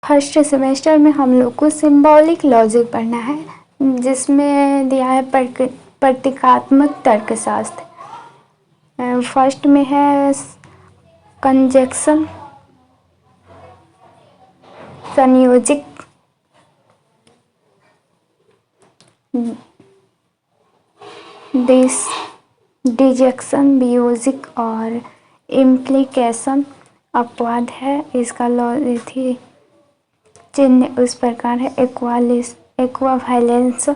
First semester में हम लोग को सिंबॉलिक लॉजिक पढ़ना है, जिसमें दिया है प्रतीकात्मक तर्कशास्त्र। फर्स्ट में है कंजक्शन, संयोजक, डिजक्शन, वियोजक और इम्प्लीकेशन अपवाद है। इसका लॉजिक चिन्ह उस प्रकार है इक्विवेलेंस,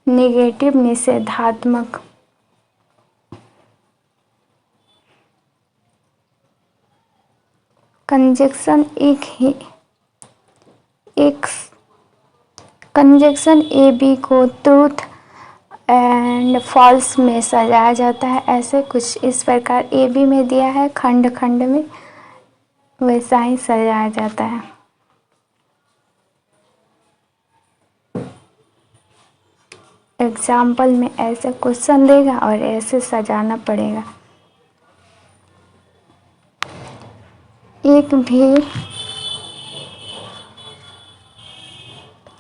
नेगेटिव, निषेधात्मक। कंजक्शन कंजक्शन ए बी को ट्रूथ एंड फॉल्स में सजाया जाता है। ऐसे कुछ इस प्रकार ए बी में दिया है, खंड खंड में वैसा ही सजाया जाता है। एग्जाम्पल में ऐसे क्वेश्चन देगा और ऐसे सजाना पड़ेगा। एक भी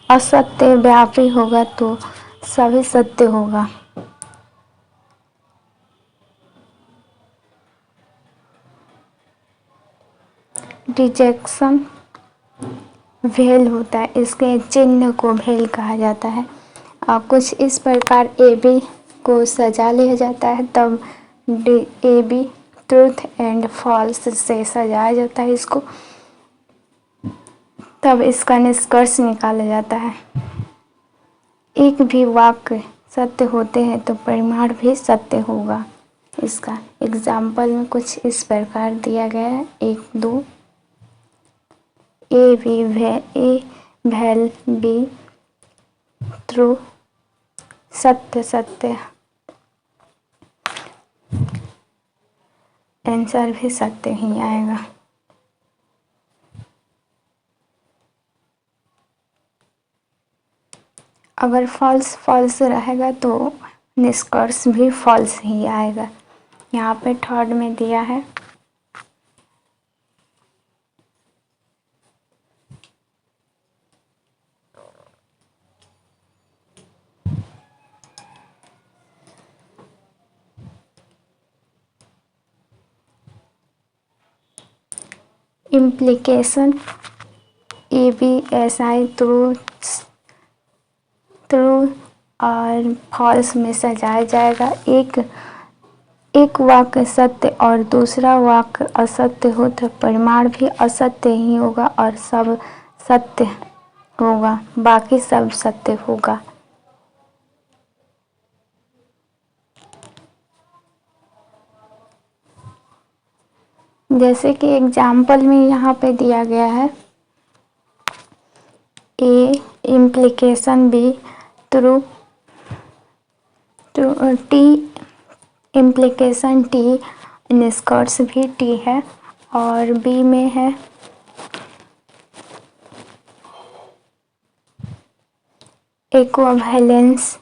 असत्य व्यापी होगा तो सभी सत्य होगा। डिजेक्शन भेल होता है, इसके चिन्ह को भेल कहा जाता है। कुछ इस प्रकार ए बी को सजा लिया जाता है, तब A B truth and false से सजाया जाता है इसको, तब इसका निष्कर्ष निकाला जाता है। एक भी वाक्य सत्य होते हैं तो परिमाण भी सत्य होगा। इसका एग्जाम्पल में कुछ इस प्रकार दिया गया है, 1 2 ए भेल बी ट्रू, सत्य सत्य, आंसर भी सत्य ही आएगा। अगर फॉल्स फॉल्स रहेगा तो निष्कर्ष भी फॉल्स ही आएगा। यहाँ पे थर्ड में दिया है implication A B S I true और फॉल्स में सजाया जाएगा। एक वाक्य सत्य और दूसरा वाक्य असत्य हो तो परिमाण भी असत्य ही होगा और सब सत्य होगा, बाकी सब सत्य होगा। जैसे कि एग्जाम्पल में यहाँ पे दिया गया है, A implication B true, T implication T, निष्कर्ष भी टी है। और बी में है इक्विवेलेंस,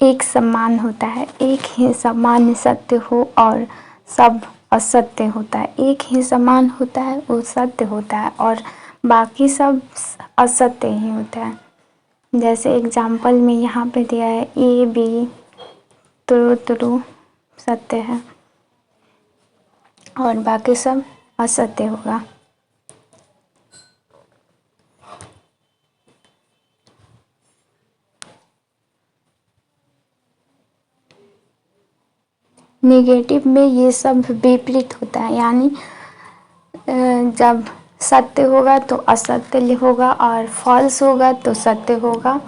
एक समान होता है, एक ही समान सत्य हो और सब असत्य होता है। एक ही समान होता है वो सत्य होता है और बाकी सब असत्य ही होता है। जैसे एग्जाम्पल में यहाँ पे दिया है ए बी ट्रू सत्य है और बाकी सब असत्य होगा। नेगेटिव में ये सब विपरीत होता है, यानी जब सत्य होगा तो असत्य होगा और फॉल्स होगा तो सत्य होगा,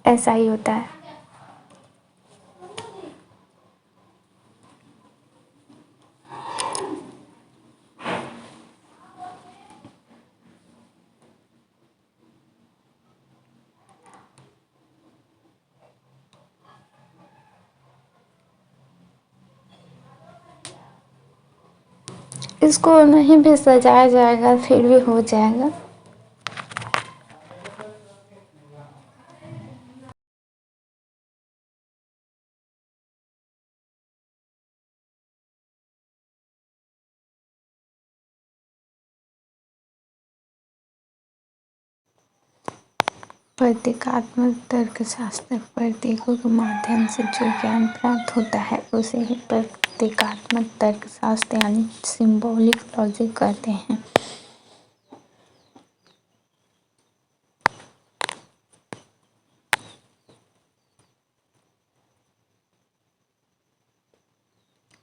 ऐसा ही होता है। इसको नहीं भी सजाया जाएगा फिर भी हो जाएगा। प्रतीकात्मक तर्कशास्त्र प्रतीकों के माध्यम से जो ज्ञान प्राप्त होता है उसे ही प्रतीकात्मक तर्कशास्त्र यानी सिंबॉलिक लॉजिक कहते हैं।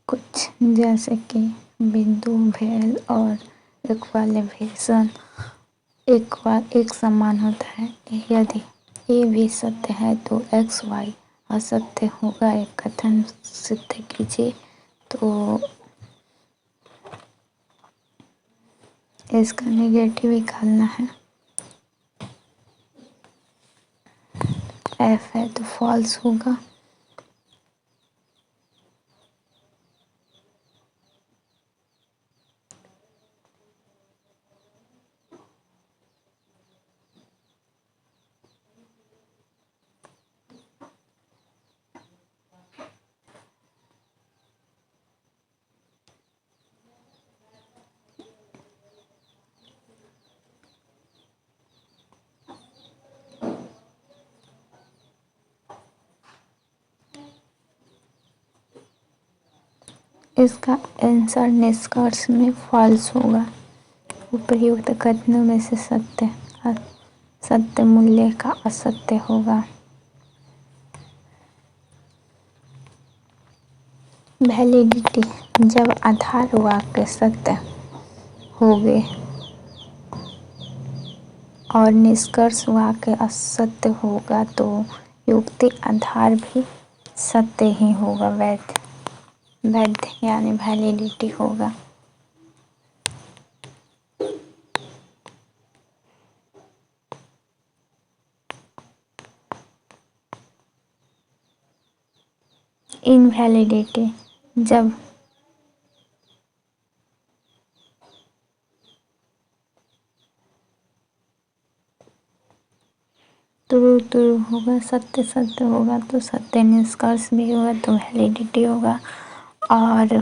कुछ जैसे कि बिंदु, भेल और इक्विलिब्रेशन एक समान होता है। यदि ए भी सत्य है तो एक्स वाई असत्य होगा। एक कथन सिद्ध कीजिए। तो इसका नेगेटिव निकालना है। एफ है तो फॉल्स होगा। इसका आंसर निष्कर्ष में फॉल्स होगा। उपयुक्त कथनों में से सत्य मूल्य का असत्य होगा। वैलिडिटी जब आधार वाक्य सत्य होंगे और निष्कर्ष वाक्य असत्य होगा तो युक्ति आधार भी सत्य ही होगा। वैध यानी वैलिडिटी होगा। इनवैलिडिटी जब ट्रू होगा, सत्य होगा तो सत्य निष्कर्ष भी होगा तो वैलिडिटी होगा। और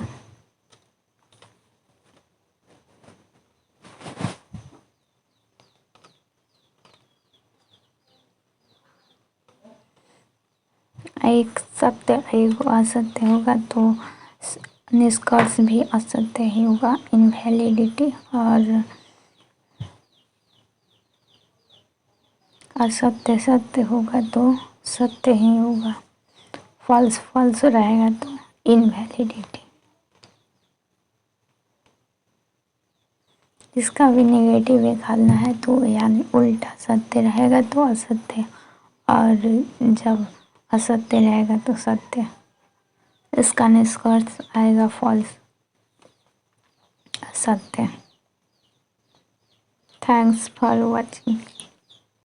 एक सत्य एक असत्य होगा तो निष्कर्ष भी असत्य ही होगा। इनवैलिडिटी और असत्य सत्य होगा तो सत्य ही होगा। फॉल्स रहेगा तो इनवैलिडिटी। इसका भी नेगेटिव निकालना है तो यानी उल्टा सत्य रहेगा तो असत्य और जब असत्य रहेगा तो सत्य। इसका निष्कर्ष आएगा फॉल्स असत्य। Thanks for watching.